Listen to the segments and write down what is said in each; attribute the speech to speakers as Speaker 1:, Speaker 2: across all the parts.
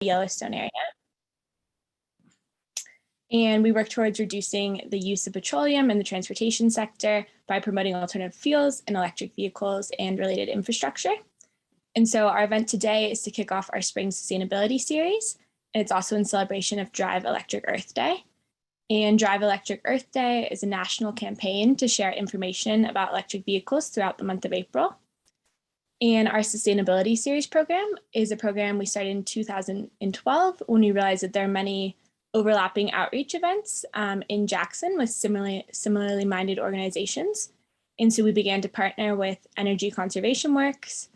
Speaker 1: Yellowstone area. And we work towards reducing the use of petroleum in the transportation sector by promoting alternative fuels and electric vehicles and related infrastructure. And so our event today is to kick off our spring sustainability series. And it's also in celebration of Drive Electric Earth Day. And Drive Electric Earth Day is a national campaign to share information about electric vehicles throughout the month of April. And our sustainability series program is a program we started in 2012 when we realized that there are many overlapping outreach events in Jackson with similarly minded organizations. And so we began to partner with Energy Conservation Works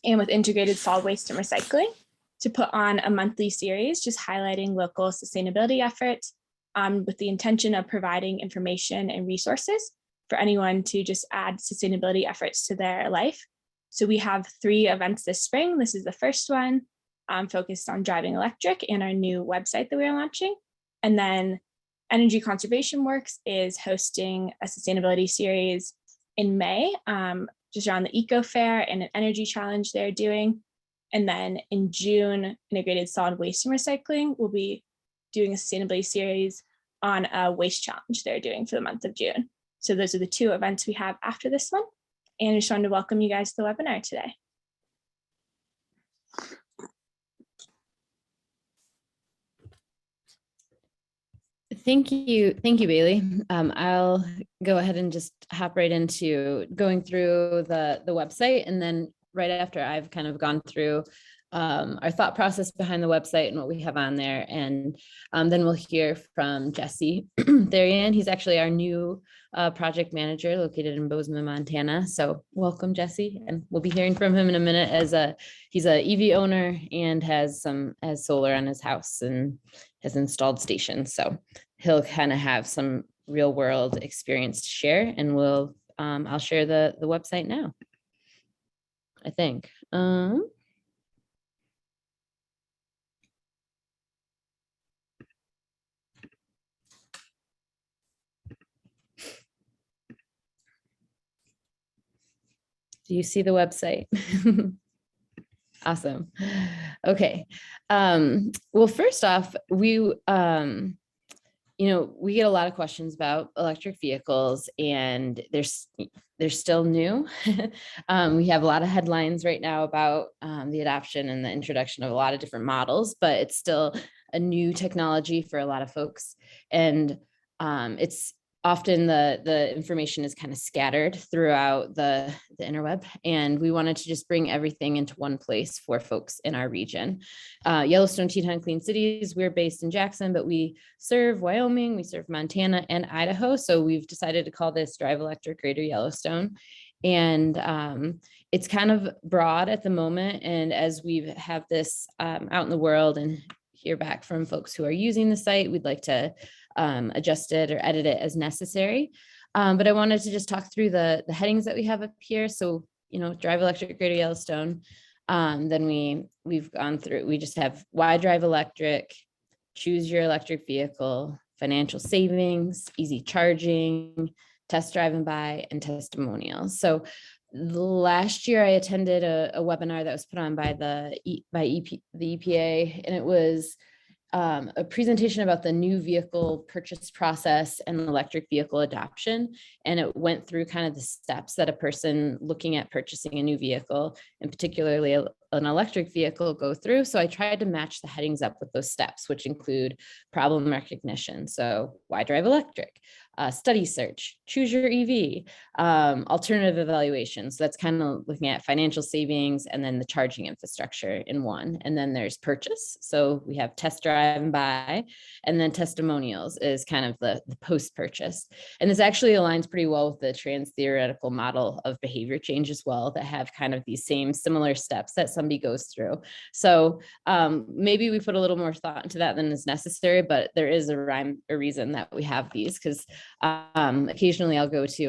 Speaker 1: and with Integrated Solid Waste and Recycling to put on a monthly series just highlighting local sustainability efforts with the intention of providing information and resources for anyone to just add sustainability efforts to their life. So we have 3 events this spring. This is the first one focused on driving electric and our new website that we are launching. And then Energy Conservation Works is hosting a sustainability series in May, just around the Eco Fair and an energy challenge they're doing. And then in June, Integrated Solid Waste and Recycling will be doing a sustainability series on a waste challenge they're doing for the month of June. So those are the 2 events we have after this one. And I just wanted to welcome you guys to the webinar today.
Speaker 2: Thank you, Bailey. I'll go ahead and just hop right into going through the website, and then right after I've kind of gone through our thought process behind the website and what we have on there, and then we'll hear from Jesse Therian. He's actually our new project manager located in Bozeman, Montana. So welcome, Jesse, and we'll be hearing from him in a minute as he's a EV owner and has solar on his house and has installed stations. So he'll kind of have some real world experience to share, and I'll share the website now, I think. Do you see the website? Awesome. Okay. Well, first off, we get a lot of questions about electric vehicles, and they're still new. We have a lot of headlines right now about the adoption and the introduction of a lot of different models, but it's still a new technology for a lot of folks. And it's often the information is kind of scattered throughout the interweb, and we wanted to just bring everything into one place for folks in our region. Yellowstone-Teton Clean Cities, we're based in Jackson, but we serve Wyoming, we serve Montana and Idaho. So we've decided to call this Drive Electric Greater Yellowstone. And it's kind of broad at the moment. And as we have this out in the world and hear back from folks who are using the site, we'd like to adjust it or edit it as necessary. But I wanted to just talk through the headings that we have up here. So, Drive Electric Greater Yellowstone. Then we've gone through, we just have why drive electric, choose your electric vehicle, financial savings, easy charging, test drive and buy, and testimonials. So last year I attended a webinar that was put on by the EPA, and it was a presentation about the new vehicle purchase process and electric vehicle adoption. And it went through kind of the steps that a person looking at purchasing a new vehicle, and particularly an electric vehicle, go through. So I tried to match the headings up with those steps, which include problem recognition. So why drive electric? Study search, choose your EV, alternative evaluation. So that's kind of looking at financial savings and then the charging infrastructure in one. And then there's purchase. So we have test drive and buy, and then testimonials is kind of the post-purchase. And this actually aligns pretty well with the trans theoretical model of behavior change as well, that have kind of these same similar steps that somebody goes through. So maybe we put a little more thought into that than is necessary, but there is a rhyme or reason that we have these, because occasionally I'll go to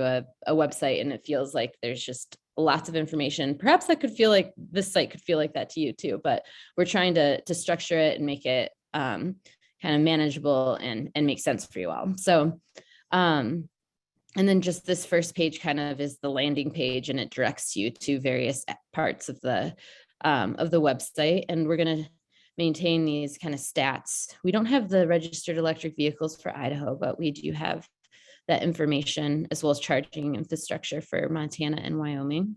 Speaker 2: a website and it feels like there's just lots of information. Perhaps that could feel like this site could feel like that to you too, but we're trying to structure it and make it kind of manageable and make sense for you all. So, and then just this first page kind of is the landing page, and it directs you to various parts of the website. And we're going to maintain these kind of stats. We don't have the registered electric vehicles for Idaho, but we do have that information as well as charging infrastructure for Montana and Wyoming.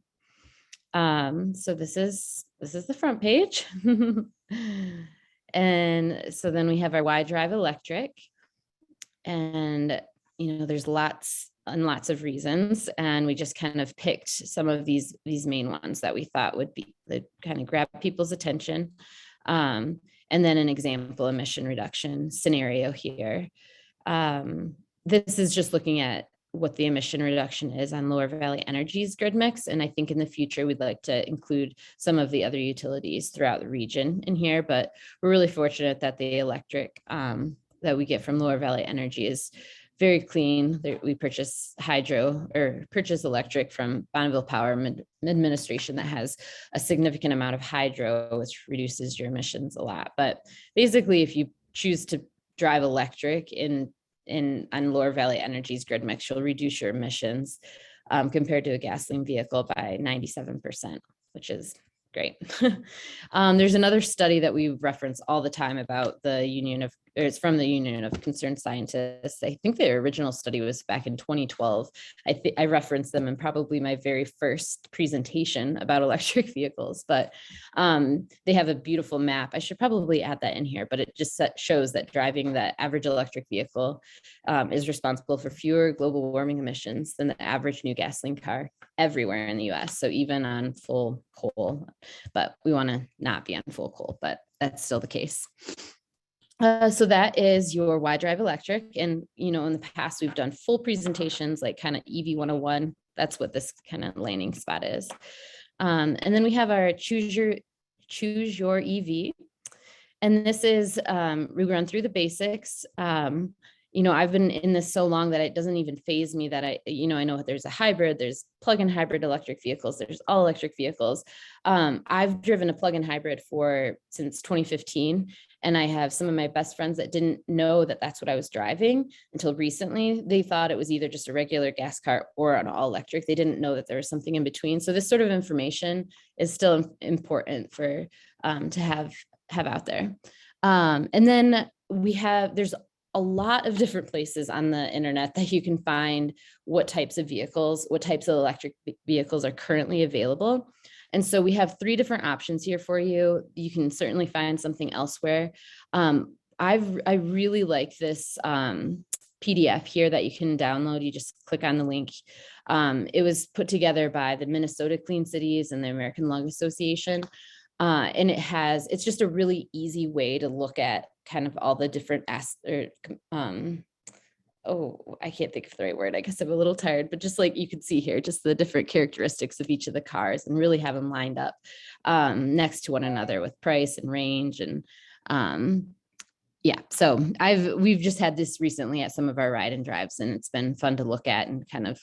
Speaker 2: So this is the front page. And so then we have our why drive electric, and there's lots and lots of reasons, and we just kind of picked some of these main ones that we thought would kind of grab people's attention. And then an example emission reduction scenario here. This is just looking at what the emission reduction is on Lower Valley Energy's grid mix. And I think in the future, we'd like to include some of the other utilities throughout the region in here, but we're really fortunate that the electric that we get from Lower Valley Energy is very clean. We purchase electric from Bonneville Power Administration that has a significant amount of hydro, which reduces your emissions a lot. But basically, if you choose to drive electric on Lower Valley Energy's grid mix, you'll reduce your emissions compared to a gasoline vehicle by 97%, which is great. There's another study that we reference all the time about it's from the Union of Concerned Scientists. I think their original study was back in 2012. I referenced them in probably my very first presentation about electric vehicles, but they have a beautiful map. I should probably add that in here, but it just shows that driving the average electric vehicle is responsible for fewer global warming emissions than the average new gasoline car everywhere in the US. So even on full coal, but we want to not be on full coal, but that's still the case. So that is your why drive electric. And, in the past, we've done full presentations, like kind of EV 101. That's what this kind of landing spot is. And then we have our choose your EV. And this is, we run through the basics. I've been in this so long that it doesn't even faze me that I know there's a hybrid, there's plug-in hybrid electric vehicles, there's all electric vehicles. I've driven a plug-in hybrid since 2015. And I have some of my best friends that didn't know that that's what I was driving until recently. They thought it was either just a regular gas car or an all electric. They didn't know that there was something in between. So this sort of information is still important for to have out there. And then there's a lot of different places on the internet that you can find what types of electric vehicles are currently available. And so we have 3 different options here for you. You can certainly find something elsewhere. I really like this PDF here that you can download. You just click on the link. It was put together by the Minnesota Clean Cities and the American Lung Association. And it's just a really easy way to look at kind of all the different I can't think of the right word. I guess I'm a little tired, but just like you can see here, just the different characteristics of each of the cars and really have them lined up next to one another with price and range. And so we've just had this recently at some of our ride and drives, and it's been fun to look at and kind of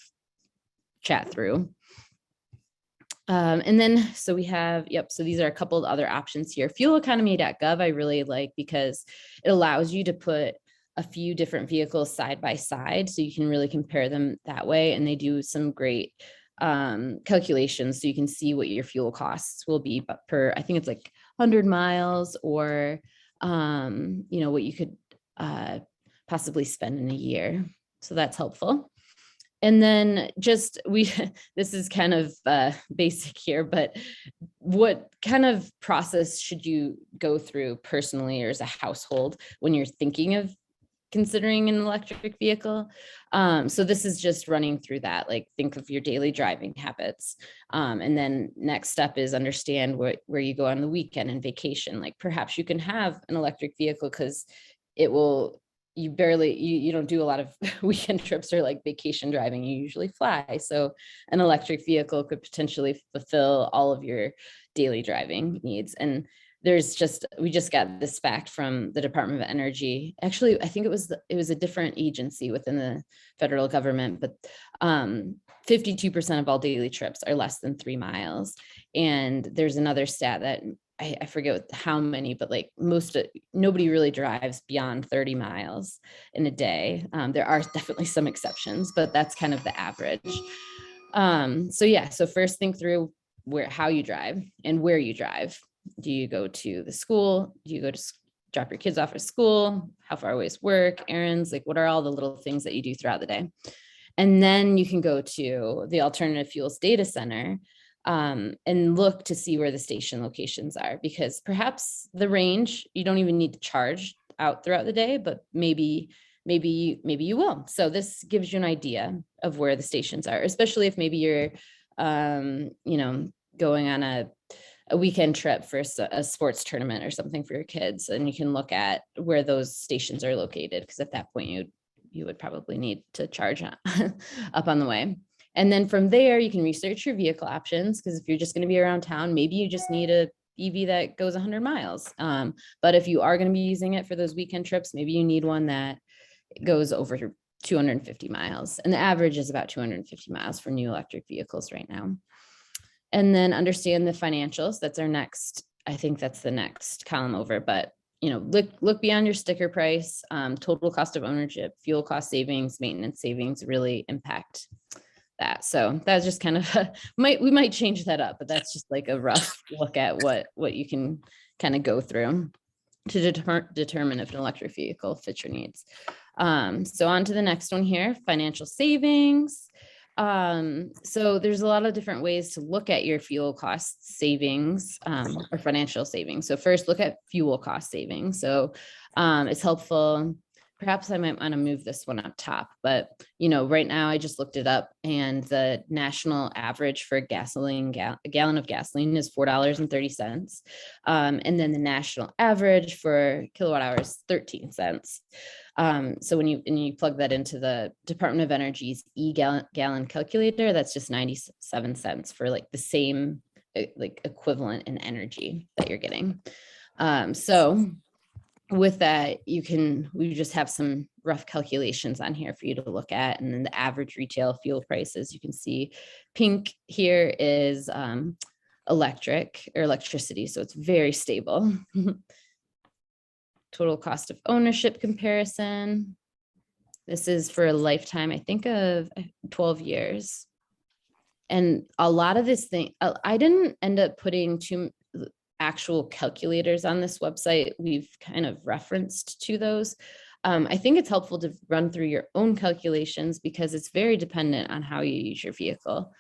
Speaker 2: chat through. And then, so we have, so these are a couple of other options here. Fueleconomy.gov I really like because it allows you to put a few different vehicles side by side, so you can really compare them that way. And they do some great calculations, so you can see what your fuel costs will be per, I think it's like 100 miles or, what you could possibly spend in a year. So that's helpful. And then this is kind of basic here, but what kind of process should you go through personally or as a household when you're thinking of considering an electric vehicle? So this is just running through that, like think of your daily driving habits. And then next step is understand where you go on the weekend and vacation. Like perhaps you can have an electric vehicle because you don't do a lot of weekend trips or like vacation driving. You usually fly. So an electric vehicle could potentially fulfill all of your daily driving needs. And we just got this fact from the Department of Energy. Actually, I think it was a different agency within the federal government, but 52% of all daily trips are less than 3 miles. And there's another stat that I forget how many, but like nobody really drives beyond 30 miles in a day. There are definitely some exceptions, but that's kind of the average. So first think through how you drive and where you drive. Do you go to the school? Do you go to drop your kids off at school? How far away is work, errands? Like, what are all the little things that you do throughout the day? And then you can go to the alternative fuels data center and look to see where the station locations are, because perhaps the range, you don't even need to charge out throughout the day, but maybe you will. So this gives you an idea of where the stations are, especially if maybe you're, going on a weekend trip for a sports tournament or something for your kids, and you can look at where those stations are located, because at that point you would probably need to charge up on the way. And then from there, you can research your vehicle options, because if you're just going to be around town, maybe you just need a EV that goes 100 miles. But if you are going to be using it for those weekend trips, maybe you need one that goes over 250 miles. And the average is about 250 miles for new electric vehicles right now. And then understand the financials. That's our next, I think that's the next column over, but look beyond your sticker price. Total cost of ownership, fuel cost savings, maintenance savings really impact that. So that's just kind of we might change that up, but that's just like a rough look at what you can kind of go through to determine if an electric vehicle fits your needs. So on to the next one here, financial savings. So there's a lot of different ways to look at your fuel cost savings or financial savings. So first, look at fuel cost savings. So it's helpful. Perhaps I might want to move this one up top, but right now I just looked it up, and the national average for gasoline, a gallon of gasoline is $4.30. And then the national average for kilowatt hours, 13 cents. So when you plug that into the Department of Energy's gallon calculator, that's just 97 cents for like the same like equivalent in energy that you're getting. So with that, we just have some rough calculations on here for you to look at. And then the average retail fuel prices, you can see pink here is electricity. So it's very stable. Total cost of ownership comparison. This is for a lifetime, I think of 12 years. And a lot of this thing, I didn't end up putting actual calculators on this website. We've kind of referenced to those. I think it's helpful to run through your own calculations, because it's very dependent on how you use your vehicle.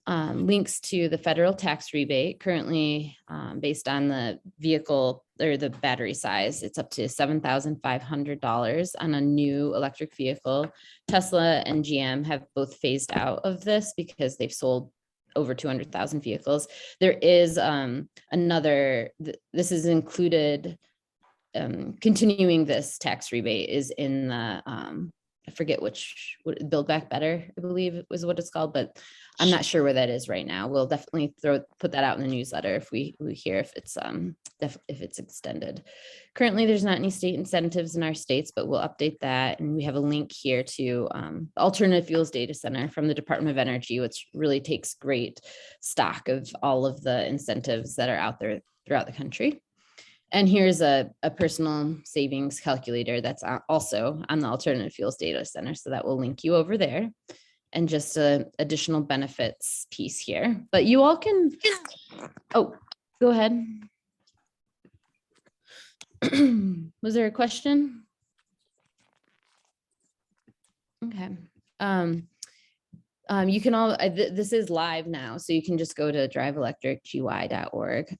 Speaker 2: Links to the federal tax rebate, currently based on the vehicle or the battery size, it's up to $7,500 on a new electric vehicle. Tesla and GM have both phased out of this because they've sold over 200,000 vehicles. There is this is included, continuing this tax rebate is in the, I forget Build Back Better, I believe was what it's called, but I'm not sure where that is right now. We'll definitely put that out in the newsletter if we hear if it's extended. Currently, there's not any state incentives in our states, but we'll update that. And we have a link here to the Alternative Fuels Data Center from the Department of Energy, which really takes great stock of all of the incentives that are out there throughout the country. And here's a personal savings calculator that's also on the Alternative Fuels Data Center. So that will link you over there. And just a additional benefits piece here. But you all can, oh, go ahead. Was there a question? Okay. You can all, this is live now, so you can just go to driveelectricgy.org.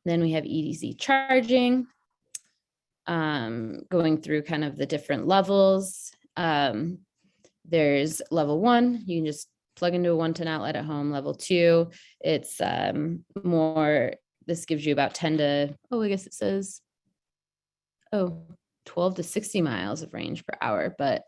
Speaker 2: Then we have Edc Charging, going through kind of the different levels. There's level 1, you can just plug into a 110 outlet at home. Level 2, it's more, this gives you about 10 to, I guess it says, 12 to 60 miles of range per hour, but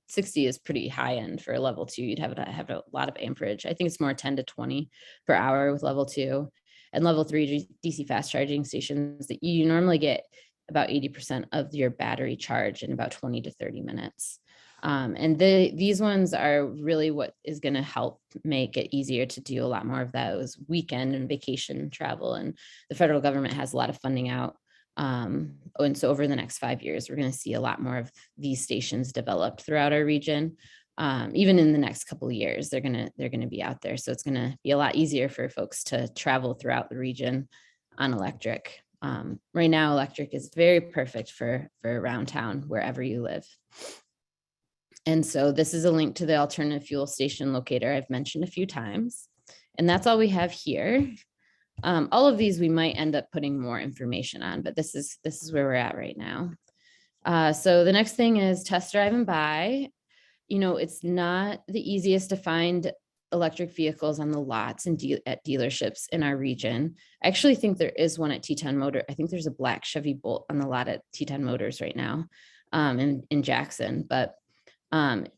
Speaker 2: 60 is pretty high end for a level 2. You'd have a lot of amperage. I think it's more 10 to 20 per hour with level 2. And level 3 DC fast charging stations that you normally get about 80% of your battery charge in about 20 to 30 minutes. And these ones are really what is going to help make it easier to do a lot more of those weekend and vacation travel. And the federal government has a lot of funding out. And so over the next 5 years, we're going to see a lot more of these stations developed throughout our region. even in the next couple of years, they're gonna be out there. So it's gonna be a lot easier for folks to travel throughout the region on electric. Right now, electric is very perfect for around town, wherever you live. And so this is a link to the alternative fuel station locator I've mentioned a few times. And that's all we have here. All of these we might end up putting more information on, but this is where we're at right now. So the next thing is test drive and buy. You know, it's not the easiest to find electric vehicles on the lots and at dealerships in our region. I actually think there is one at Teton Motor. I think there's a black Chevy Bolt on the lot at Teton Motors right now, in Jackson. But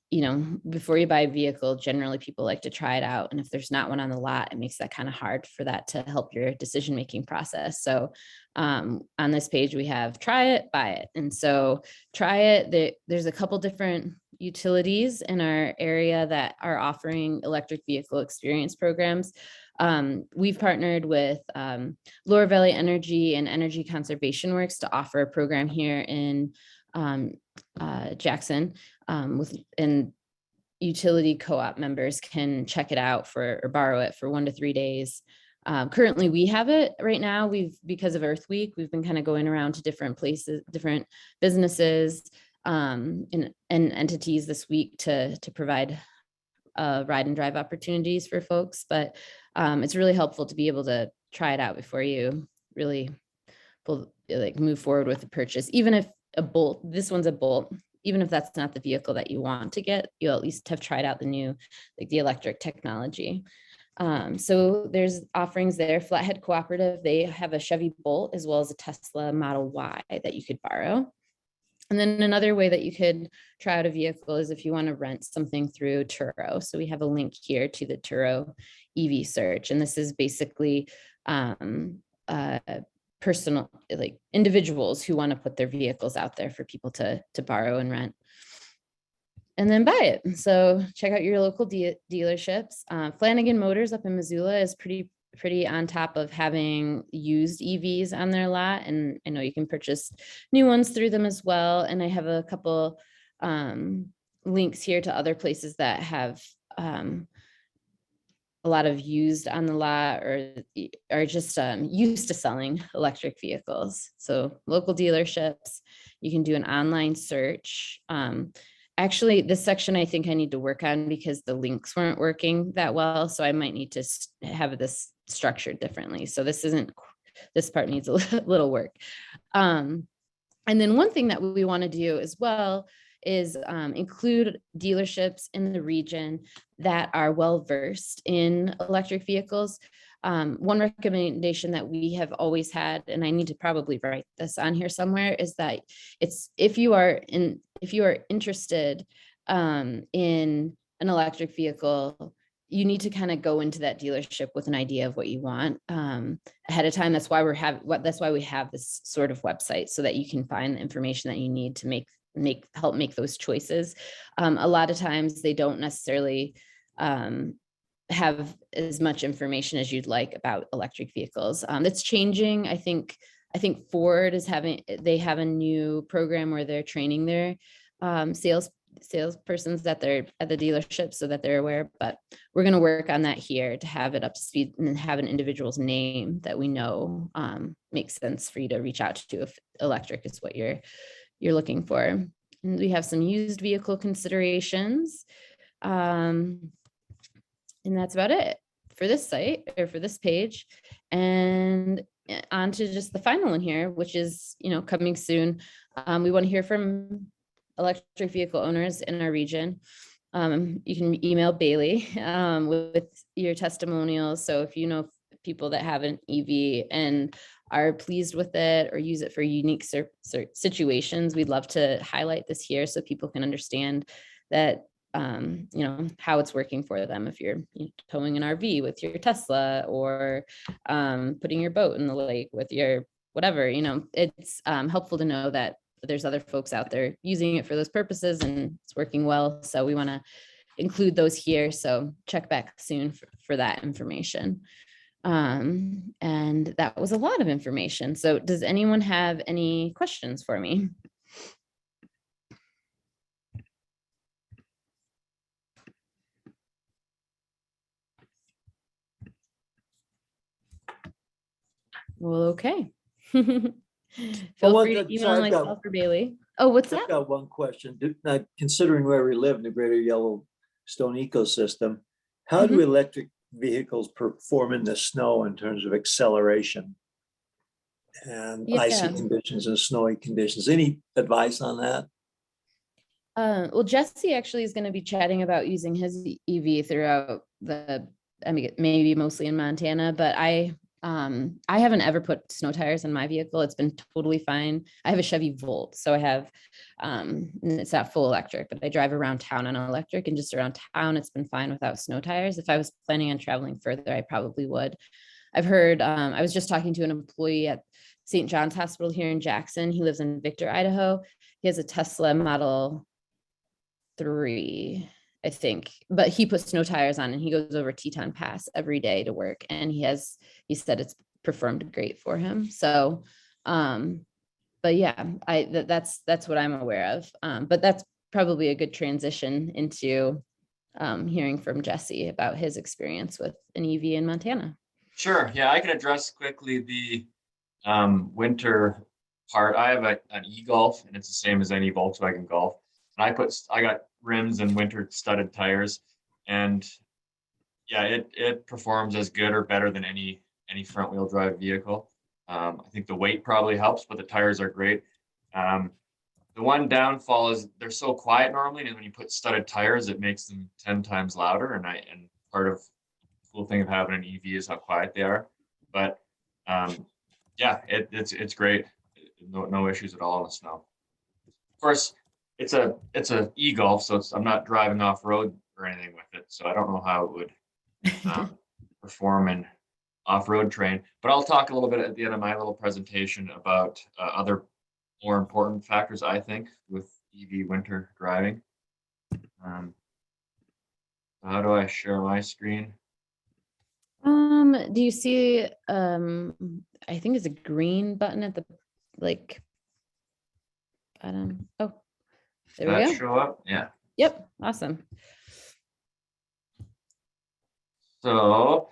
Speaker 2: you know, before you buy a vehicle, generally people like to try it out. And if there's not one on the lot, it makes that kind of hard for that to help your decision-making process. So on this page, we have try it, buy it. And so try it, there's a couple different utilities in our area that are offering electric vehicle experience programs. We've partnered with Lower Valley Energy and Energy Conservation Works to offer a program here in Jackson, and utility co-op members can check it out or borrow it for 1 to 3 days. Currently we have it right now. Because of Earth Week, we've been kind of going around to different places, different businesses, and entities this week to provide ride and drive opportunities for folks. But it's really helpful to be able to try it out before you really move forward with the purchase. Even if this one's a Bolt, even if that's not the vehicle that you want to get, you'll at least have tried out the new, the electric technology. So there's offerings there. Flathead Cooperative, they have a Chevy Bolt as well as a Tesla Model Y that you could borrow. And then another way that you could try out a vehicle is if you want to rent something through Turo. So we have a link here to the Turo EV Search. And this is basically personal, like individuals who want to put their vehicles out there for people to borrow and rent and then buy it. So check out your local dealerships. Flanagan Motors up in Missoula is pretty on top of having used EVs on their lot. And I know you can purchase new ones through them as well. And I have a couple links here to other places that have a lot of used on the lot or are just used to selling electric vehicles. So local dealerships, you can do an online search. Actually, this section I think I need to work on because the links weren't working that well. So I might need to have this structured differently. So this part needs a little work. And then one thing that we want to do as well is include dealerships in the region that are well-versed in electric vehicles. One recommendation that we have always had, and I need to probably write this on here somewhere, is that if you are interested in an electric vehicle, you need to kind of go into that dealership with an idea of what you want ahead of time. That's why we have this sort of website, so that you can find the information that you need to help make those choices. A lot of times they don't necessarily have as much information as you'd like about electric vehicles. It's changing. I think Ford they have a new program where they're training their salespersons that they're at the dealership so that they're aware, but we're going to work on that here to have it up to speed and then have an individual's name that we know makes sense for you to reach out to if electric is what you're looking for. And we have some used vehicle considerations. And that's about it for this site or for this page. And on to just the final one here, which is, coming soon. We want to hear from electric vehicle owners in our region. You can email Bailey with your testimonials. So if you know people that have an EV and are pleased with it or use it for unique situations, we'd love to highlight this here so people can understand that, how it's working for them. If you're towing an RV with your Tesla or putting your boat in the lake with your whatever, it's helpful to know that there's other folks out there using it for those purposes and it's working well. So we want to include those here. So check back soon for that information. And that was a lot of information. So does anyone have any questions for me? Well, okay. Feel free to email myself or Bailey. Oh, what's that?
Speaker 3: I've got one question. Considering where we live in the greater Yellowstone ecosystem, how do electric vehicles perform in the snow in terms of acceleration and icy conditions and snowy conditions? Any advice on that?
Speaker 2: Well, Jesse actually is going to be chatting about using his EV throughout maybe mostly in Montana, but I haven't ever put snow tires on my vehicle. It's been totally fine. I have a Chevy Volt, so I have, and it's not full electric, but I drive around town on electric, and just around town, it's been fine without snow tires. If I was planning on traveling further, I probably would. I've heard, I was just talking to an employee at St. John's Hospital here in Jackson. He lives in Victor, Idaho. He has a Tesla Model 3, I think, but he puts snow tires on and he goes over Teton Pass every day to work, and he said it's performed great for him. So but yeah, that's what I'm aware of, but that's probably a good transition into hearing from Jesse about his experience with an EV in Montana.
Speaker 4: Sure. Yeah, I can address quickly the winter part. I have an e-Golf, and it's the same as any Volkswagen Golf. And I got rims and winter studded tires, and yeah, it performs as good or better than any front wheel drive vehicle. I think the weight probably helps, but the tires are great. The one downfall is they're so quiet normally, and when you put studded tires, it makes them 10 times louder. And part of the cool thing of having an EV is how quiet they are. But yeah, it's great. No issues at all in the snow. Of course, it's a e-Golf, so I'm not driving off road or anything with it, so I don't know how it would perform in off-road terrain. But I'll talk a little bit at the end of my little presentation about other more important factors, I think, with EV winter driving. How do I share my screen?
Speaker 2: Do you see? I think it's a green button at the bottom. Oh. There we go.
Speaker 4: Show up? Yeah.
Speaker 2: Yep. Awesome.
Speaker 4: So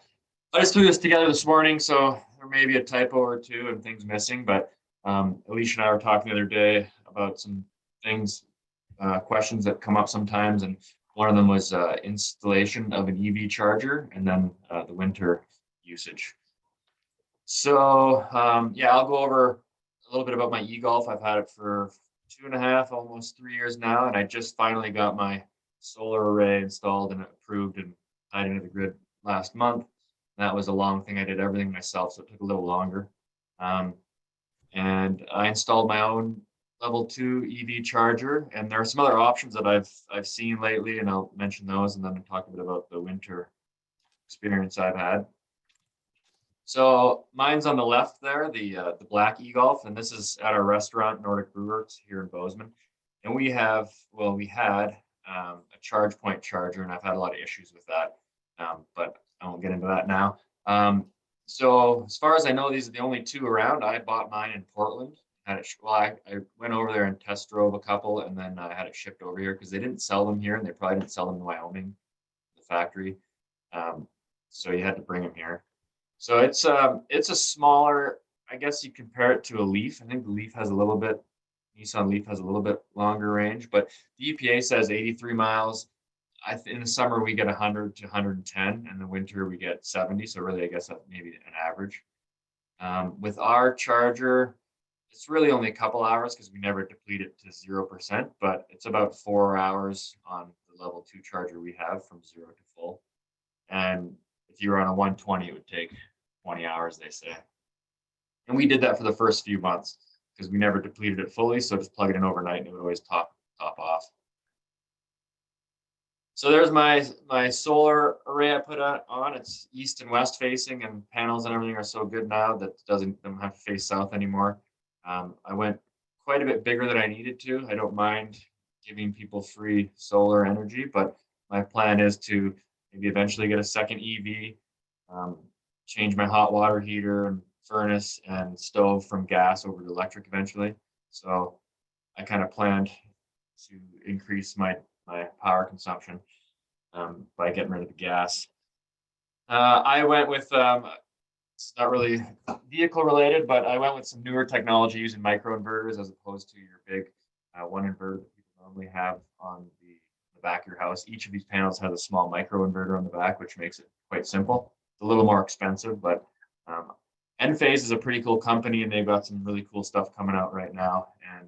Speaker 4: I just threw this together this morning, so there may be a typo or two and things missing, but Alicia and I were talking the other day about some things, questions that come up sometimes, and one of them was installation of an EV charger, and then the winter usage. So yeah, I'll go over a little bit about my e-Golf. I've had it for 2.5, almost 3 years now, and I just finally got my solar array installed and approved and tied into the grid last month. That was a long thing. I did everything myself, so it took a little longer. And I installed my own level 2 EV charger, and there are some other options that I've seen lately, and I'll mention those, and then I'll talk a bit about the winter experience I've had. So mine's on the left there, the black e-Golf, and this is at our restaurant, Nordic Brewworks here in Bozeman. And we had a charge point charger, and I've had a lot of issues with that, but I won't get into that now. So as far as I know, these are the only two around. I bought mine in Portland. I went over there and test drove a couple, and then I had it shipped over here because they didn't sell them here, and they probably didn't sell them in Wyoming, the factory. So you had to bring them here. So it's a smaller, I guess you compare it to a Leaf. I think the Nissan Leaf has a little bit longer range, but the EPA says 83 miles. In the summer, we get 100 to 110. In the winter, we get 70. So really, I guess that's maybe an average. With our charger, it's really only a couple hours because we never deplete it to 0%, but it's about 4 hours on the level 2 charger we have from 0 to full. And if you were on a 120, it would take 20 hours, they say. And we did that for the first few months because we never depleted it fully. So just plug it in overnight and it would always top off. So there's my solar array I put on. It's east and west facing, and panels and everything are so good now that it don't have to face south anymore. I went quite a bit bigger than I needed to. I don't mind giving people free solar energy, but my plan is to maybe eventually get a second EV, change my hot water heater and furnace and stove from gas over to electric eventually. So I kind of planned to increase my power consumption by getting rid of the gas. I went with it's not really vehicle related, but I went with some newer technology using microinverters as opposed to your big one inverter that people normally have on the back of your house. Each of these panels has a small microinverter on the back, which makes it quite simple. It's a little more expensive, but Enphase is a pretty cool company, and they've got some really cool stuff coming out right now. And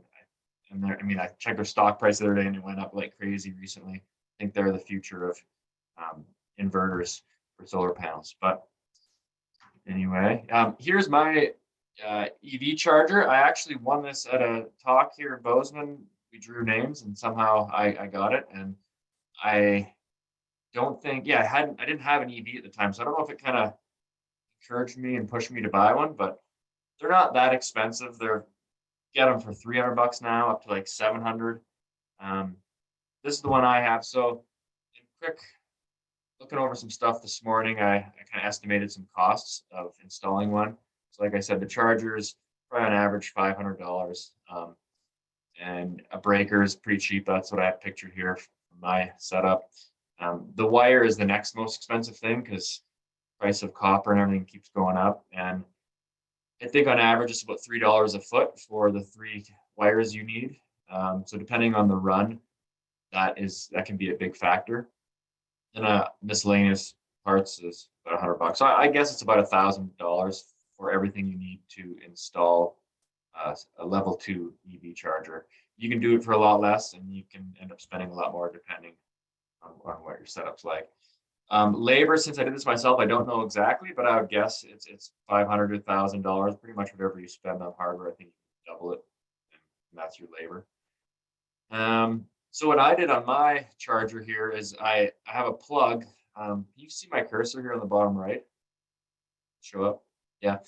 Speaker 4: I checked their stock price the other day, and it went up like crazy recently. I think they're the future of inverters for solar panels. But anyway, here's my EV charger. I actually won this at a talk here in Bozeman. We drew names, and somehow I got it. And I don't think, I didn't have an EV at the time, so I don't know if it kind of encouraged me and pushed me to buy one, but they're not that expensive. Get them for $300 now, up to like 700. This is the one I have. So in quick, looking over some stuff this morning, I kind of estimated some costs of installing one. So like I said, the charger is probably on average $500. And a breaker is pretty cheap. That's what I have pictured here from my setup. The wire is the next most expensive thing because price of copper and everything keeps going up. And I think on average it's about $3 a foot for the 3 wires you need. So depending on the run, that can be a big factor. And miscellaneous parts is about $100. So I guess it's about $1,000 for everything you need to install a level 2 EV charger. You can do it for a lot less, and you can end up spending a lot more depending on what your setup's like. Labor, since I did this myself, I don't know exactly, but I would guess it's $500 to $1,000. Pretty much whatever you spend on hardware, I think you can double it, and that's your labor. So what I did on my charger here is I have a plug. You see my cursor here on the bottom right? Show up? Yeah.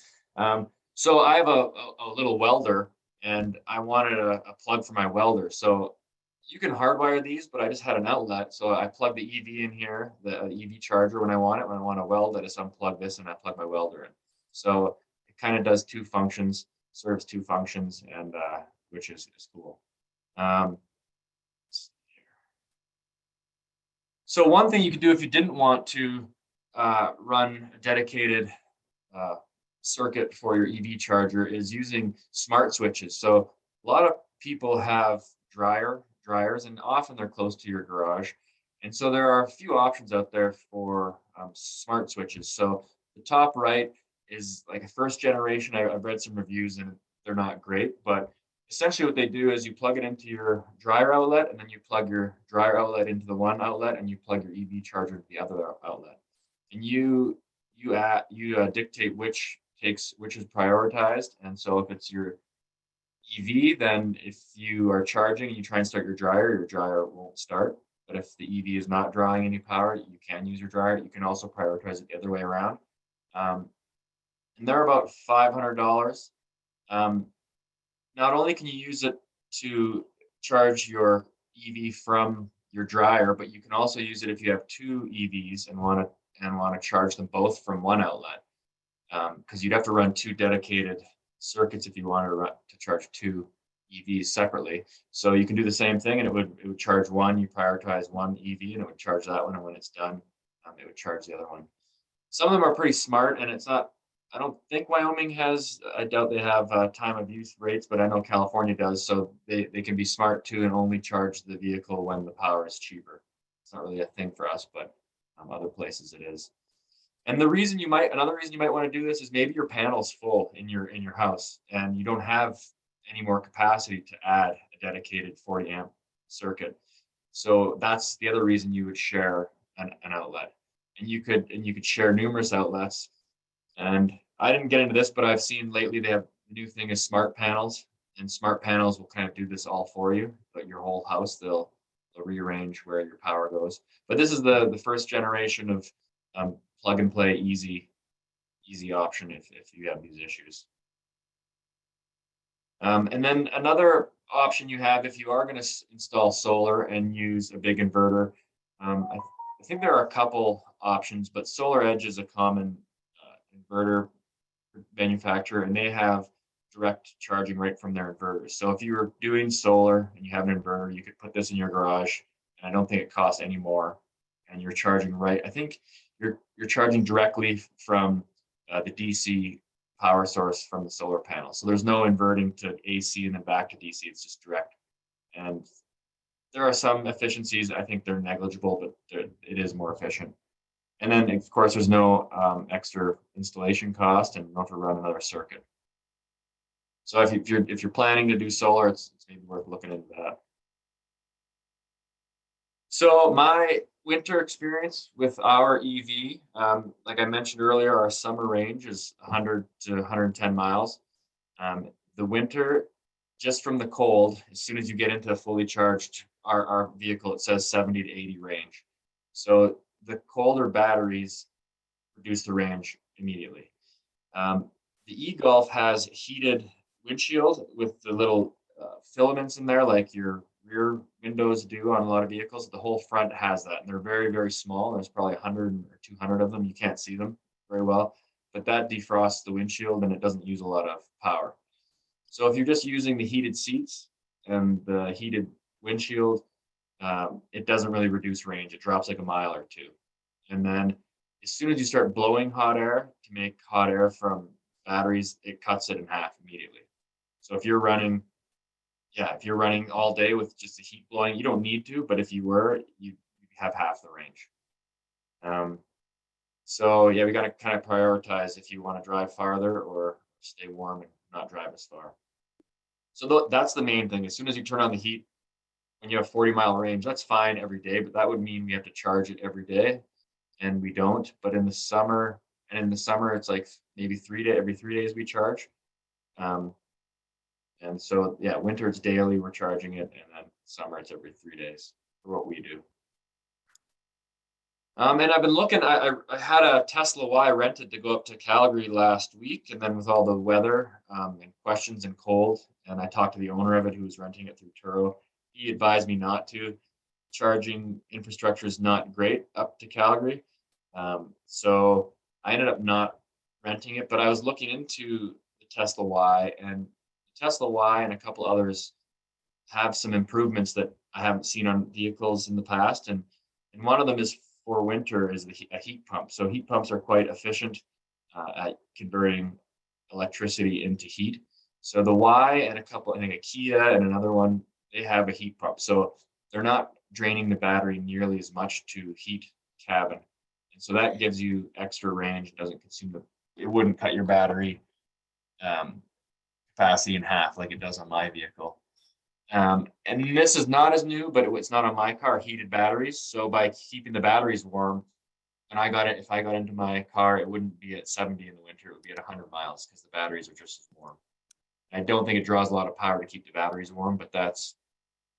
Speaker 4: So I have a little welder, and I wanted a plug for my welder. So you can hardwire these, but I just had an outlet. So I plug the EV in here, the EV charger when I want it. When I want to weld, I just unplug this and I plug my welder in. So it kind of does 2 functions, serves 2 functions, and which is cool. So one thing you could do if you didn't want to run a dedicated circuit for your EV charger is using smart switches. So a lot of people have dryers, and often they're close to your garage. And so there are a few options out there for smart switches. So the top right is like a first generation. I've read some reviews and they're not great, but essentially what they do is you plug it into your dryer outlet, and then you plug your dryer outlet into the one outlet, and you plug your EV charger into the other outlet. And you dictate which is prioritized. And so if it's your EV, then if you are charging and you try and start your dryer won't start. But if the EV is not drawing any power, you can use your dryer. You can also prioritize it the other way around. And they're about $500. Not only can you use it to charge your EV from your dryer, but you can also use it if you have 2 EVs and want to charge them both from one outlet. Because you'd have to run 2 dedicated circuits if you wanted to charge 2 EVs separately. So you can do the same thing, and it would charge one. You prioritize one EV, and it would charge that one. And when it's done, it would charge the other one. Some of them are pretty smart, and it's not. I don't think Wyoming has. I doubt they have time of use rates, but I know California does. So they can be smart too, and only charge the vehicle when the power is cheaper. It's not really a thing for us, but other places it is. And another reason you might want to do this is maybe your panel's full in your house, and you don't have any more capacity to add a dedicated 40 amp circuit. So that's the other reason you would share an outlet, and you could share numerous outlets. And I didn't get into this, but I've seen lately the new thing is smart panels, and smart panels will kind of do this all for you. But your whole house, they'll rearrange where your power goes. But this is the first generation of plug and play easy option if you have these issues. And then another option you have if you are going to install solar and use a big inverter. I think there are a couple options, but SolarEdge is a common inverter manufacturer, and they have direct charging right from their inverters. So if you were doing solar and you have an inverter, you could put this in your garage, and I don't think it costs any more. And you're charging right. I think you're charging directly from the DC power source from the solar panel. So there's no inverting to AC and then back to DC. It's just direct. And there are some efficiencies. I think they're negligible, but it is more efficient. And then, of course, there's no extra installation cost and not to run another circuit. So if you're planning to do solar, it's maybe worth looking into that. So my winter experience with our EV, like I mentioned earlier, our summer range is 100 to 110 miles. The winter, just from the cold, as soon as you get into a fully charged our vehicle, it says 70 to 80 range. So the colder batteries reduce the range immediately. The e-Golf has heated windshield with the little filaments in there, like your rear windows do on a lot of vehicles. The whole front has that, and they're very, very small. There's probably 100 or 200 of them. You can't see them very well, but that defrosts the windshield and it doesn't use a lot of power. So if you're just using the heated seats and the heated windshield, it doesn't really reduce range. It drops like a mile or two. And then as soon as you start blowing hot air to make hot air from batteries, it cuts it in half immediately. So if you're running all day with just the heat blowing, you don't need to, but if you were, you have half the range. So yeah, we got to kind of prioritize if you want to drive farther or stay warm and not drive as far. So that's the main thing. As soon as you turn on the heat, when you have 40-mile range, that's fine every day, but that would mean we have to charge it every day, and we don't. But in the summer, it's like maybe every 3 days we charge. And so, yeah, winter it's daily, we're charging it, and then summer it's every 3 days for what we do. And I've been looking, I had a Tesla Y rented to go up to Calgary last week, and then with all the weather and questions and cold, and I talked to the owner of it who was renting it through Turo. He advised me not to. Charging infrastructure is not great up to Calgary. So I ended up not renting it, but I was looking into the Tesla Y, and the Tesla Y and a couple others have some improvements that I haven't seen on vehicles in the past. And one of them is for winter is a heat pump. So heat pumps are quite efficient at converting electricity into heat. So the Y and a couple, I think a Kia and another one, they have a heat pump. So they're not draining the battery nearly as much to heat cabin. And so that gives you extra range. It doesn't consume it wouldn't cut your battery capacity in half like it does on my vehicle. And this is not as new, but it's not on my car, heated batteries. So by keeping the batteries warm, and if I got into my car, it wouldn't be at 70 in the winter, it would be at 100 miles because the batteries are just as warm. I don't think it draws a lot of power to keep the batteries warm, but that's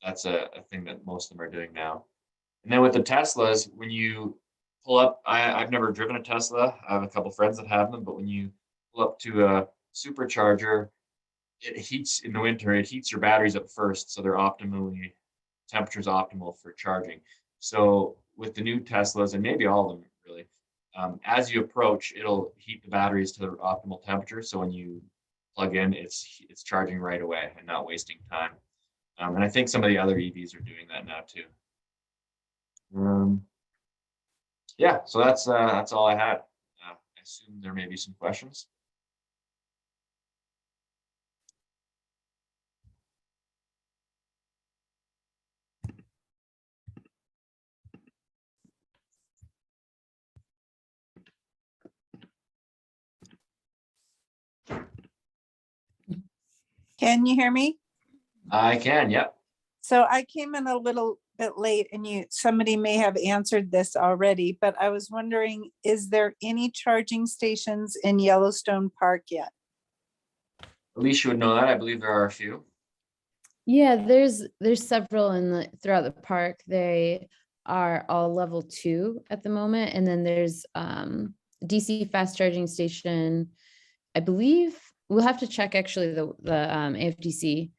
Speaker 4: a thing that most of them are doing now. And then with the Teslas, when you pull up, I've never driven a Tesla. I have a couple friends that have them, but when you pull up to a supercharger, it heats in the winter, it heats your batteries up first. So they're temperature's optimal for charging. So with the new Teslas, and maybe all of them really, as you approach, it'll heat the batteries to the optimal temperature. So when you plug in, it's charging right away and not wasting time. And I think some of the other EVs are doing that now too. Yeah, so that's all I had. I assume there may be some questions.
Speaker 5: Can you hear me?
Speaker 4: I can, yep.
Speaker 5: So I came in a little bit late and somebody may have answered this already, but I was wondering, is there any charging stations in Yellowstone Park yet?
Speaker 4: Alicia would know that. I believe there are a few.
Speaker 2: Yeah, there's several throughout the park. They are all level 2 at the moment. And then there's DC fast charging station. I believe we'll have to check actually the AFDC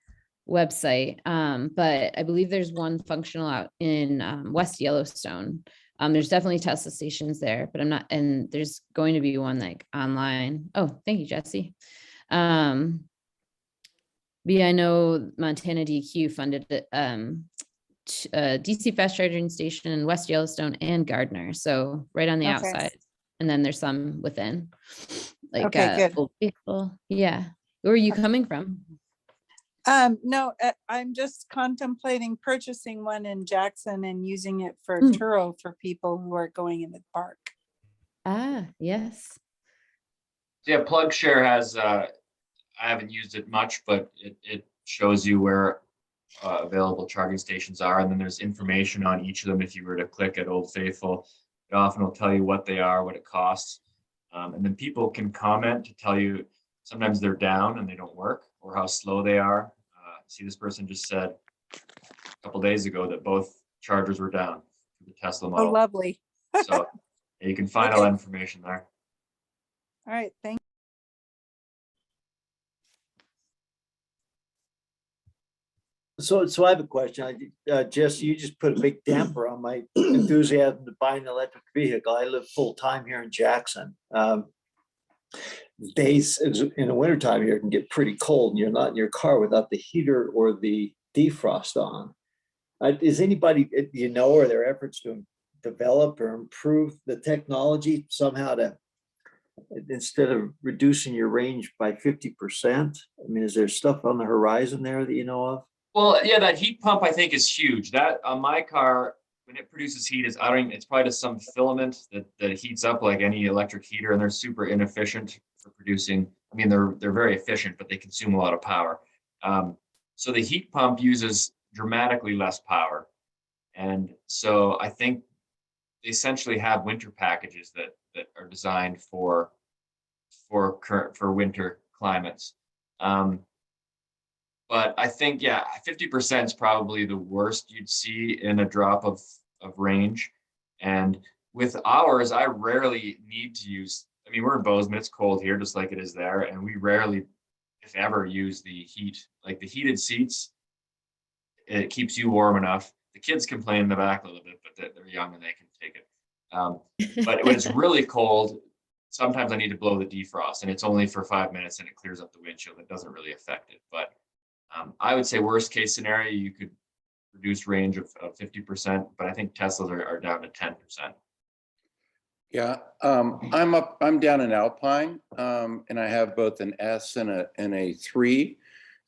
Speaker 2: website. But I believe there's one functional out in West Yellowstone. There's definitely Tesla stations there, but I'm not, and there's going to be one like online. Oh, thank you, Jesse. But I know Montana DQ funded a DC fast charging station in West Yellowstone and Gardner. So right on the outside. And then there's some within. like
Speaker 5: Okay, good.
Speaker 2: old vehicle. Yeah. Where are you coming from?
Speaker 5: No, I'm just contemplating purchasing one in Jackson and using it for
Speaker 2: Hmm.
Speaker 5: Turo for people who are going in the park.
Speaker 2: Ah, yes.
Speaker 4: Yeah, PlugShare has, I haven't used it much, but it shows you where available charging stations are. And then there's information on each of them. If you were to click at Old Faithful, it often will tell you what they are, what it costs. And then people can comment to tell you sometimes they're down and they don't work, or how slow they are. See, this person just said a couple days ago that both chargers were down for the Tesla
Speaker 5: Oh,
Speaker 4: model.
Speaker 5: lovely.
Speaker 4: So you can find all
Speaker 5: Okay.
Speaker 4: that information there.
Speaker 5: All right, thank
Speaker 3: So I have a question. Jesse, you just put a big damper on my enthusiasm to buy an electric vehicle. I live full time here in Jackson. Days in the wintertime here can get pretty cold and you're not in your car without the heater or the defrost on. Is anybody, you know, are there efforts to develop or improve the technology somehow to, instead of reducing your range by 50%? I mean, is there stuff on the horizon there that you know of?
Speaker 4: Well, yeah, that heat pump I think is huge. That on my car, when it produces heat, is I don't even, it's probably just some filament that heats up like any electric heater, and they're super inefficient for producing. I mean, they're very efficient, but they consume a lot of power. So the heat pump uses dramatically less power, and so I think they essentially have winter packages that are designed for winter climates. But I think, yeah, 50% is probably the worst you'd see in a drop of range. And with ours, I rarely need to use, I mean, we're in Bozeman, it's cold here, just like it is there. And we rarely, if ever, use the heat. Like the heated seats, it keeps you warm enough. The kids complain in the back a little bit, but they're young and they can take it. But when it's really cold, sometimes I need to blow the defrost, and it's only for 5 minutes and it clears up the windshield. It doesn't really affect it. But I would say worst case scenario, you could reduce range of 50%, but I think Teslas are down to 10%.
Speaker 6: Yeah, I'm down in Alpine, and I have both an S and a 3.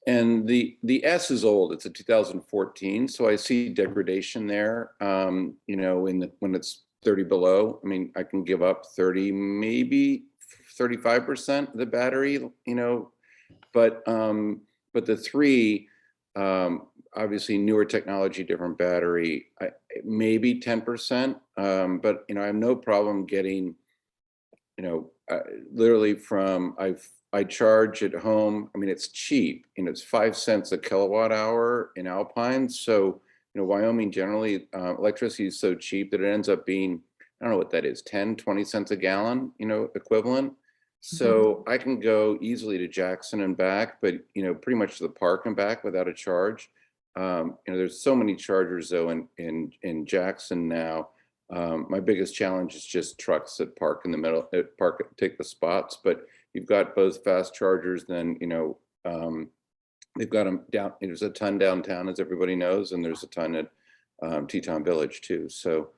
Speaker 6: And the S is old, it's a 2014. So I see degradation there, you know, when it's 30 below. I mean, I can give up 30, maybe 35% of the battery, you know, but the 3, obviously newer technology, different battery, maybe 10%. But, you know, I have no problem getting, you know, literally from, I charge at home. I mean, it's cheap, you know, it's 5 cents a kilowatt hour in Alpine. So, you know, Wyoming generally, electricity is so cheap that it ends up being, I don't know what that is, 10, 20 cents a gallon, you know, equivalent. So I can go easily to Jackson and back, but, you know, pretty much to the park and back without a charge. You know, there's so many chargers though in Jackson now. My biggest challenge is just trucks that park in the middle, take the spots, but you've got both fast chargers, then, you know, they've got them down, there's a ton downtown, as everybody knows, and there's a ton at Teton Village too. So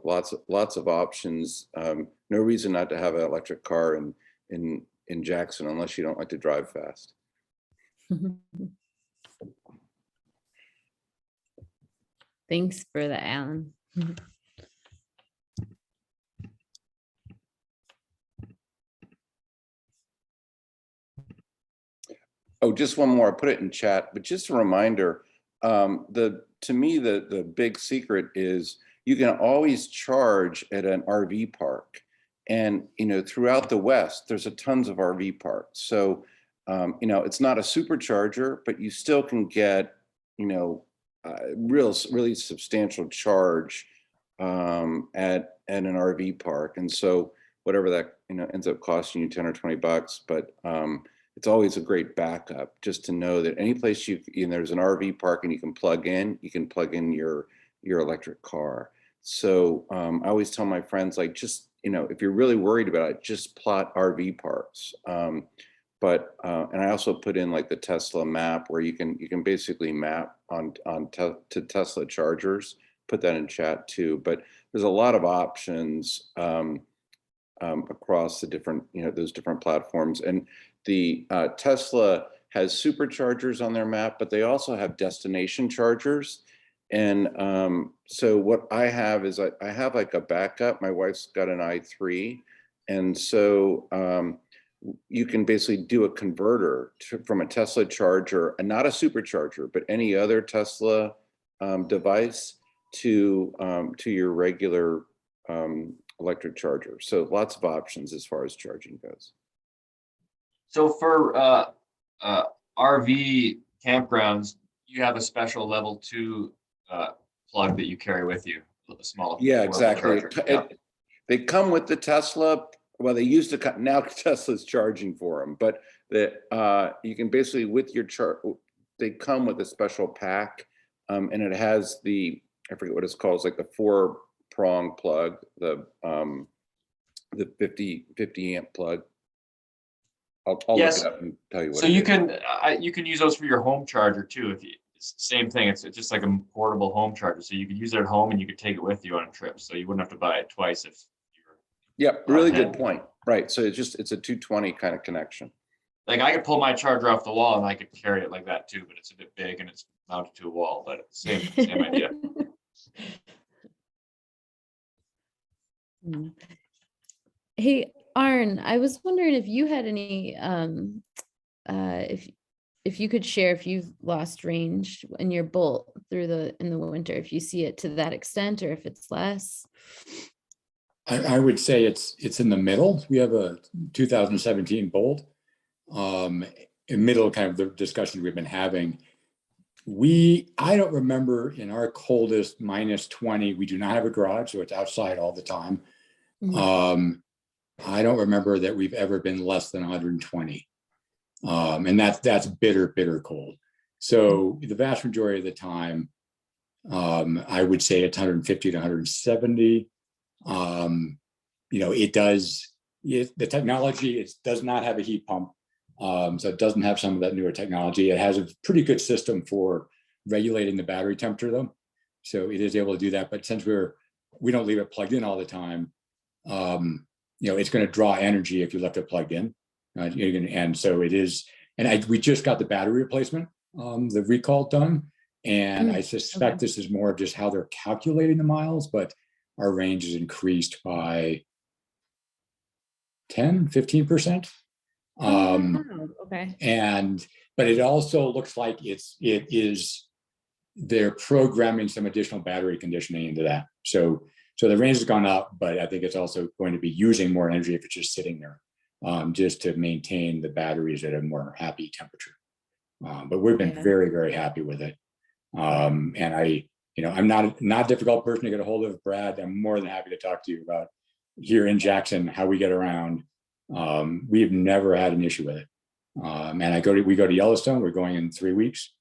Speaker 6: lots of options. No reason not to have an electric car in Jackson unless you don't like to drive fast.
Speaker 2: Thanks for that, Alan.
Speaker 6: Oh, just one more. I put it in chat, but just a reminder. To me, the big secret is you can always charge at an RV park, and you know, throughout the West, there's a tons of RV parks. So you know, it's not a supercharger, but you still can get, you know, really substantial charge at an RV park. And so whatever that, you know, ends up costing you 10 or 20 bucks, but it's always a great backup just to know that any place you know, there's an RV park and you can plug in your electric car. So I always tell my friends, like, just, you know, if you're really worried about it, just plot RV parks. But and I also put in like the Tesla map where you can basically map to Tesla chargers. Put that in chat too. But there's a lot of options. across the different, those different platforms. And the Tesla has superchargers on their map, but they also have destination chargers. And so what I have is I have like a backup. My wife's got an i3. And so you can basically do a converter from a Tesla charger, and not a supercharger, but any other Tesla device to your regular electric charger. So lots of options as far as charging goes.
Speaker 4: So for RV campgrounds, you have a special level 2 plug that you carry with you, a small.
Speaker 6: Yeah, exactly.
Speaker 4: Yeah.
Speaker 6: They come with the Tesla. Well, they used to come, now Tesla's charging for them, but you can basically with your they come with a special pack, and it has I forget what it's called. It's like the 4-prong plug, the 50 amp plug. I'll look it up and tell you what.
Speaker 4: So you can use those for your home charger too. Same thing. It's just like a portable home charger. So you could use it at home and you could take it with you on a trip. So you wouldn't have to buy it twice if you're.
Speaker 6: Yeah, really good point. Right. So it's a 220 kind of connection.
Speaker 4: Like I could pull my charger off the wall and I could carry it like that too, but it's a bit big and it's mounted to a wall, but it's same idea.
Speaker 2: Hey, Arn, I was wondering if you had any, if you could share if you've lost range in your Bolt in the winter, if you see it to that extent or if it's less.
Speaker 7: I would say it's in the middle. We have a 2017 Bolt. In middle kind of the discussion we've been having. I don't remember in our coldest -20, we do not have a garage, so it's outside all the time.
Speaker 2: Mm-hmm.
Speaker 7: I don't remember that we've ever been less than 120. And that's bitter cold. So the vast majority of the time, I would say it's 150 to 170. The technology, it does not have a heat pump. So it doesn't have some of that newer technology. It has a pretty good system for regulating the battery temperature though. So it is able to do that. But since we don't leave it plugged in all the time, it's going to draw energy if you left it plugged in. And so it is, and we just got the battery replacement, the recall done. And I suspect this is more of just how they're calculating the miles, but our range is increased by 10, 15%.
Speaker 2: Okay.
Speaker 7: But it also looks like they're programming some additional battery conditioning into that. So the range has gone up, but I think it's also going to be using more energy if it's just sitting there, just to maintain the batteries at a more happy temperature. But we've been very, very happy with it. And I'm not a difficult person to get a hold of, Brad. I'm more than happy to talk to you about here in Jackson, how we get around. We've never had an issue with it. And we go to Yellowstone, we're going in 3 weeks.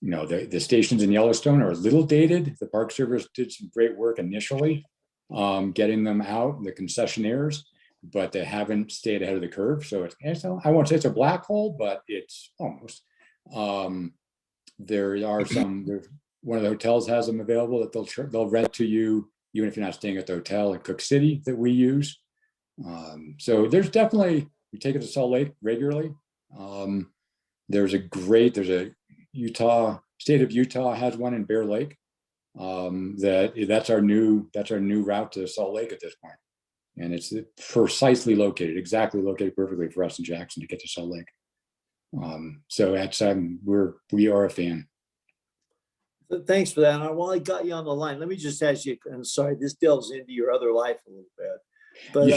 Speaker 7: The stations in Yellowstone are a little dated. The Park Service did some great work initially, getting them out, the concessionaires, but they haven't stayed ahead of the curve. So I won't say it's a black hole, but it's almost. There are one of the hotels has them available that they'll rent to you, even if you're not staying at the hotel in Cook City that we use. So there's definitely, we take it to Salt Lake regularly. There's a state of Utah has one in Bear Lake. That's our new route to Salt Lake at this point. And it's exactly located perfectly for us in Jackson to get to Salt Lake. So we are a fan.
Speaker 3: Thanks for that. And while I got you on the line, let me just ask you, and sorry, this delves into your other life a little bit. But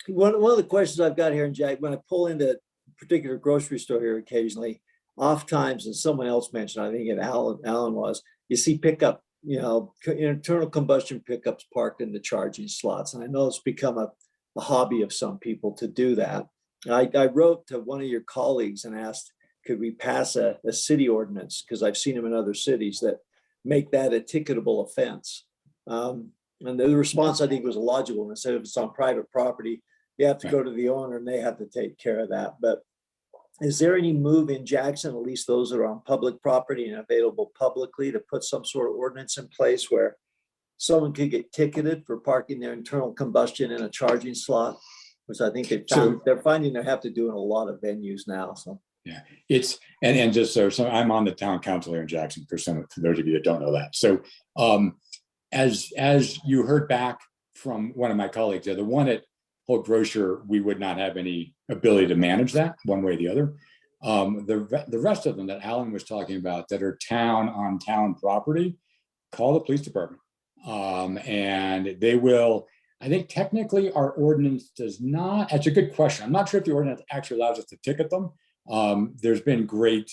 Speaker 3: one of the questions I've got here, and Jack, when I pull into a particular grocery store here occasionally, oftentimes, and someone else mentioned, I think it Alan was, you see pickup, internal combustion pickups parked in the charging slots. And I know it's become a hobby of some people to do that. I wrote to one of your colleagues and asked, could we pass a city ordinance? Because I've seen them in other cities that make that a ticketable offense. And the response, I think, was a logical one. Instead of it's on private property, you have to go to the owner and they have to take care of that. But is there any move in Jackson, at least those that are on public property and available publicly, to put some sort of ordinance in place where someone could get ticketed for parking their internal combustion in a charging slot, which I think they're finding they have to do in a lot of venues now, so.
Speaker 7: Yeah, it's, and just so I'm on the town council here in Jackson, for those of you that don't know that. So as you heard back from one of my colleagues, the one at Holt Grocer, we would not have any ability to manage that one way or the other. The rest of them that Alan was talking about that are on town property, call the police department. And they will, I think technically our ordinance does not, that's a good question. I'm not sure if the ordinance actually allows us to ticket them. There's been great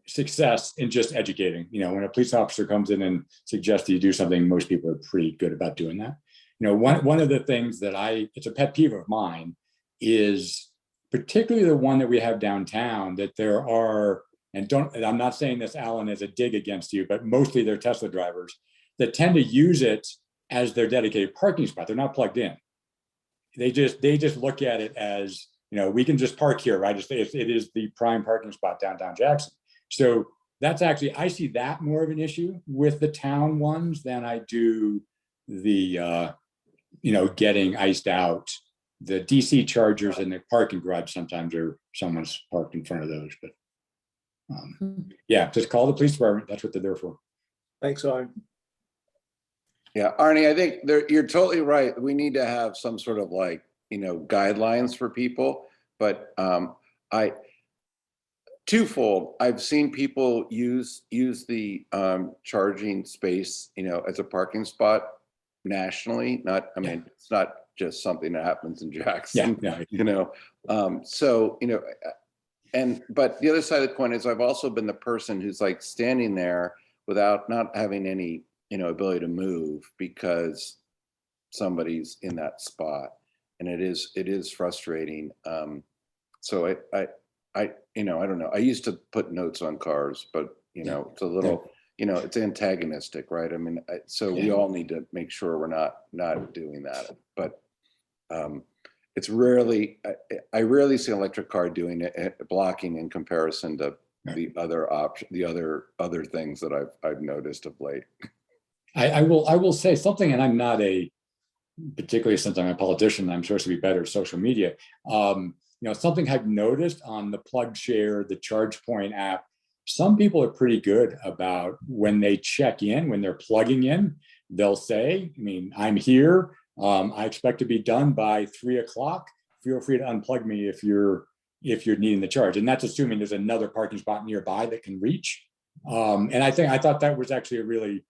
Speaker 7: success in just educating. When a police officer comes in and suggests that you do something, most people are pretty good about doing that. One of the things that it's a pet peeve of mine is particularly the one that we have downtown, that there are, and I'm not saying this, Alan, as a dig against you, but mostly they're Tesla drivers that tend to use it as their dedicated parking spot. They're not plugged in. They just look at it as, we can just park here, right? It is the prime parking spot downtown Jackson. So that's actually, I see that more of an issue with the town ones than I do the, getting iced out. The DC chargers in the parking garage sometimes someone's parked in front of those, but yeah, just call the police department. That's what they're there for.
Speaker 3: Thanks, Arnie.
Speaker 6: Yeah, Arnie, I think you're totally right. We need to have some sort of guidelines for people, but twofold. I've seen people use the charging space, as a parking spot nationally. It's not just something that happens in Jackson.
Speaker 7: Yeah.
Speaker 6: But the other side of the coin is I've also been the person who's standing there without not having any ability to move because somebody's in that spot, and it is frustrating. So I don't know. I used to put notes on cars, but it's a little, it's antagonistic, right? We all need to make sure we're not doing that. But it's rarely, I rarely see an electric car doing it, blocking in comparison to the other things that I've noticed of late.
Speaker 7: I will say something, and I'm not particularly since I'm a politician, I'm supposed to be better at social media. Something I've noticed on the PlugShare, the ChargePoint app, some people are pretty good about when they check in, when they're plugging in, they'll say, I'm here. I expect to be done by 3 o'clock. Feel free to unplug me if you're needing the charge. And that's assuming there's another parking spot nearby that can reach. And I thought that was actually a really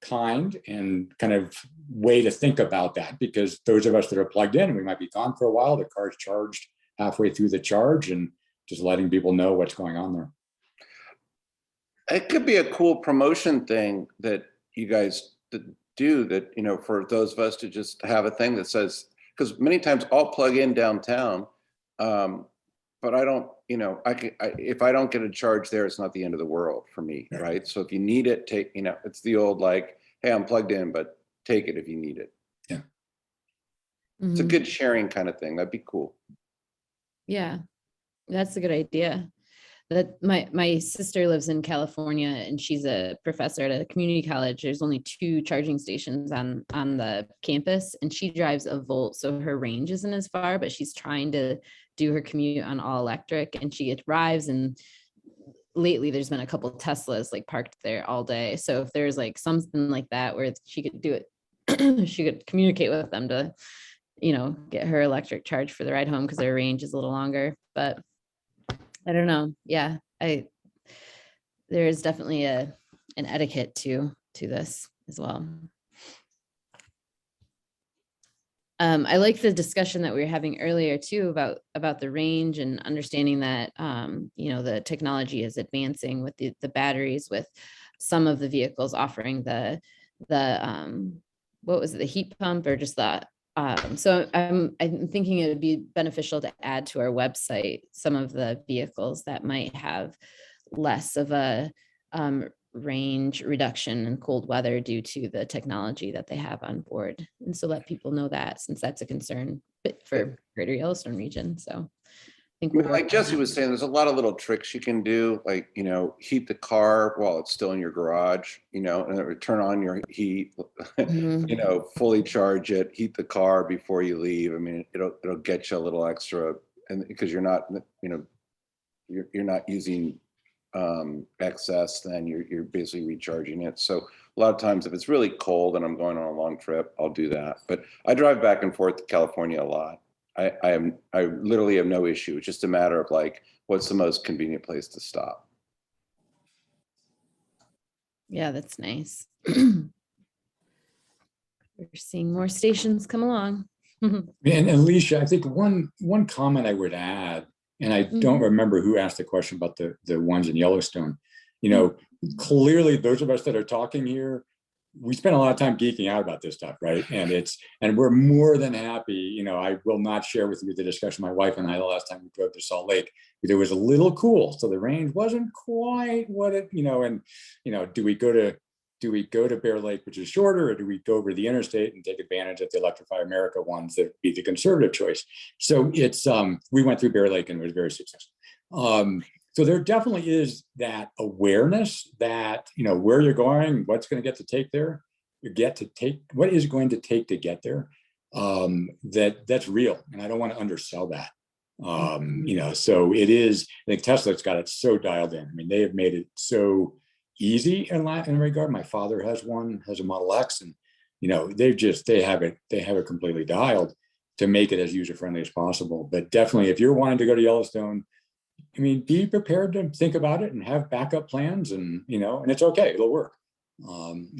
Speaker 7: kind and kind of way to think about that, because those of us that are plugged in, we might be gone for a while, the car's charged halfway through the charge, and just letting people know what's going on there.
Speaker 6: It could be a cool promotion thing that you guys do, that, for those of us to just have a thing that says, because many times I'll plug in downtown, but I don't, if I don't get a charge there, it's not the end of the world for me, right? So if you need it, take, it's the old hey, I'm plugged in, but take it if you need it.
Speaker 7: Yeah.
Speaker 2: Mm-hmm.
Speaker 6: It's a good sharing kind of thing. That'd be cool.
Speaker 2: Yeah, that's a good idea. That my sister lives in California, and she's a professor at a community college. There's only 2 charging stations on the campus, and she drives a Volt, so her range isn't as far, but she's trying to do her commute on all electric, and she arrives, and lately there's been a couple of Teslas parked there all day. So if there's something like that where she could do it, she could communicate with them to get her electric charge for the ride home, because their range is a little longer. But I don't know. Yeah, there is definitely an etiquette to this as well. I like the discussion that we were having earlier too about the range, and understanding that the technology is advancing with the batteries, with some of the vehicles offering the what was it, the heat pump, or just the so I'm thinking it would be beneficial to add to our website some of the vehicles that might have less of a range reduction in cold weather due to the technology that they have on board. And so let people know that, since that's a concern for greater Yellowstone region. So I think
Speaker 6: I mean,
Speaker 2: we'll
Speaker 6: like
Speaker 2: work
Speaker 6: Jesse
Speaker 2: on
Speaker 6: was saying, there's a lot of little tricks you can do, like, heat the car while it's still in your garage, and then turn on your heat,
Speaker 2: that. Mhm.
Speaker 6: fully charge it, heat the car before you leave. I mean, it'll get you a little extra, and because you're not, you're not using excess, then you're basically recharging it. So a lot of times if it's really cold and I'm going on a long trip, I'll do that. But I drive back and forth to California a lot. I literally have no issue. It's just a matter of like, what's the most convenient place to stop?
Speaker 2: Yeah, that's nice. We're seeing more stations come along.
Speaker 7: And Alicia, I think one comment I would add, and I don't remember who asked the question about the ones in Yellowstone. Clearly those of us that are talking here, we spend a lot of time geeking out about this stuff, right? And we're more than happy. I will not share with you the discussion my wife and I the last time we drove to Salt Lake. It was a little cool, so the range wasn't quite what it, do we go to Bear Lake, which is shorter, or do we go over the interstate and take advantage of the Electrify America ones that be the conservative choice? So it's we went through Bear Lake and it was very successful. So there definitely is that awareness that, where you're going, what's going to get to take there, what is going to take to get there, that's real. And I don't want to undersell that. So it is, I think Tesla's got it so dialed in. I mean, they have made it so easy in regard. My father has a Model X, and, they have it completely dialed to make it as user-friendly as possible. But definitely, if you're wanting to go to Yellowstone, I mean, be prepared to think about it and have backup plans, and it's okay, it'll work.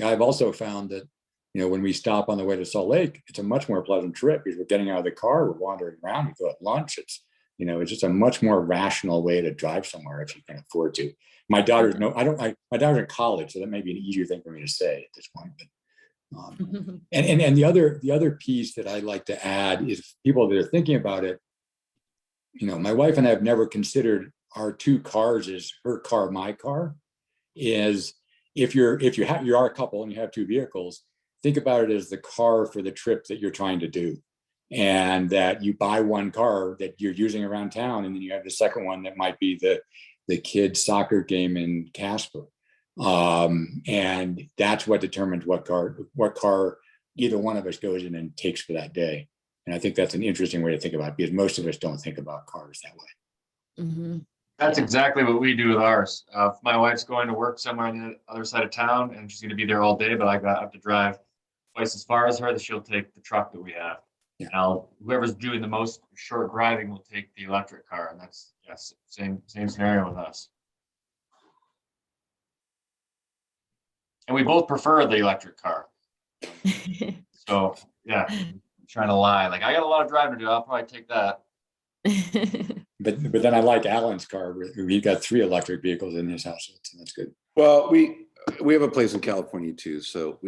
Speaker 7: I've also found that, when we stop on the way to Salt Lake, it's a much more pleasant trip because we're getting out of the car, we're wandering around, we go at lunch. It's just a much more rational way to drive somewhere if you can afford to. My daughter's my daughter's in college, so that may be an easier thing for me to say at this point. But and the other piece that I'd like to add is people that are thinking about it. My wife and I have never considered our two cars as her car, my car. Is if you are a couple and you have two vehicles, think about it as the car for the trip that you're trying to do, and that you buy one car that you're using around town, and then you have the second one that might be the kids' soccer game in Casper, and that's what determines what car either one of us goes in and takes for that day. And I think that's an interesting way to think about it, because most of us don't think about cars that way.
Speaker 2: Mm-hmm.
Speaker 4: That's exactly what we do with ours. If my wife's going to work somewhere on the other side of town and she's going to be there all day, but I have to drive twice as far as her, that she'll take the truck that we have.
Speaker 7: Yeah.
Speaker 4: Now, whoever's doing the most short driving will take the electric car, and that's same scenario with us. And we both prefer the electric car. So yeah, I'm trying to lie. Like, I got a lot of driving to do. I'll probably take that.
Speaker 7: But then I like Alan's car. He got 3 electric vehicles in his house, so that's good.
Speaker 6: Well, we have a place in California too, so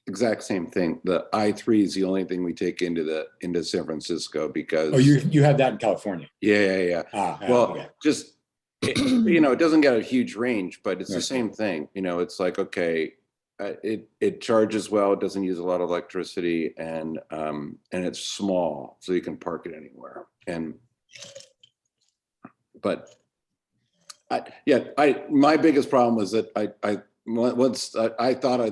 Speaker 6: exact same thing. The I-3 is the only thing we take into San Francisco because.
Speaker 7: Oh, you have that in California?
Speaker 6: Yeah. Well, okay. Just it doesn't get a huge range, but it's the same thing. It's like, okay, it charges well, it doesn't use a lot of electricity, and it's small, so you can park it anywhere. My biggest problem was that I thought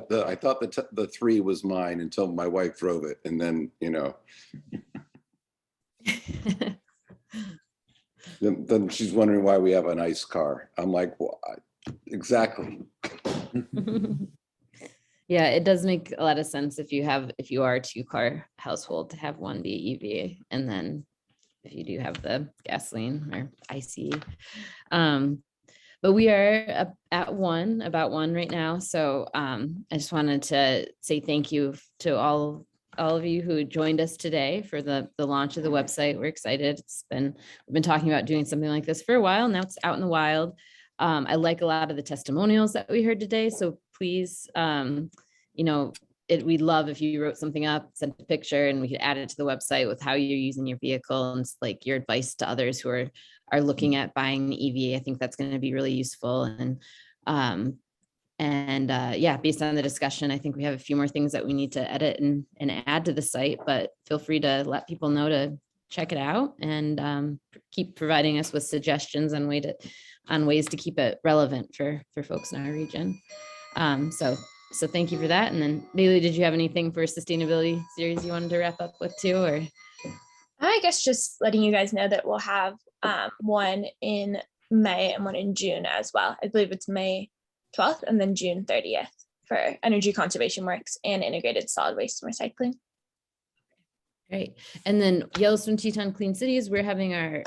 Speaker 6: the 3 was mine until my wife drove it, and then then she's wondering why we have a nice car. I'm like, well, exactly.
Speaker 2: Yeah, it does make a lot of sense if you are a 2-car household to have one be EV, and then if you do have the gasoline or ICE. But we are at about one right now. So I just wanted to say thank you to all of you who joined us today for the launch of the website. We're excited. We've been talking about doing something like this for a while. Now it's out in the wild. I like a lot of the testimonials that we heard today. So please, we'd love if you wrote something up, sent a picture, and we could add it to the website with how you're using your vehicle and like your advice to others who are looking at buying an EV. I think that's going to be really useful. And based on the discussion, I think we have a few more things that we need to edit and add to the site, but feel free to let people know to check it out and keep providing us with suggestions on ways to keep it relevant for folks in our region. So thank you for that. And then Bailey, did you have anything for sustainability series you wanted to wrap up with too, or?
Speaker 1: I guess just letting you guys know that we'll have one in May and one in June as well. I believe it's May 12th and then June 30th for energy conservation works and integrated solid waste and recycling.
Speaker 2: Great. And then Yellowstone-Teton Clean Cities, we're having our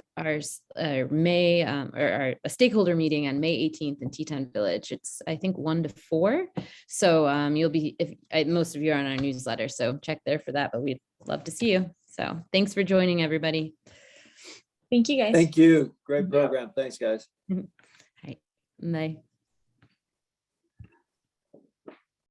Speaker 2: May or a stakeholder meeting on May 18th in Teton Village. It's, I think, 1 to 4. So you'll be, most of you are on our newsletter, so check there for that, but we'd love to see you. So thanks for joining, everybody.
Speaker 1: Thank you, guys.
Speaker 3: Thank you. Great program. Thanks, guys.
Speaker 2: All right. Bye.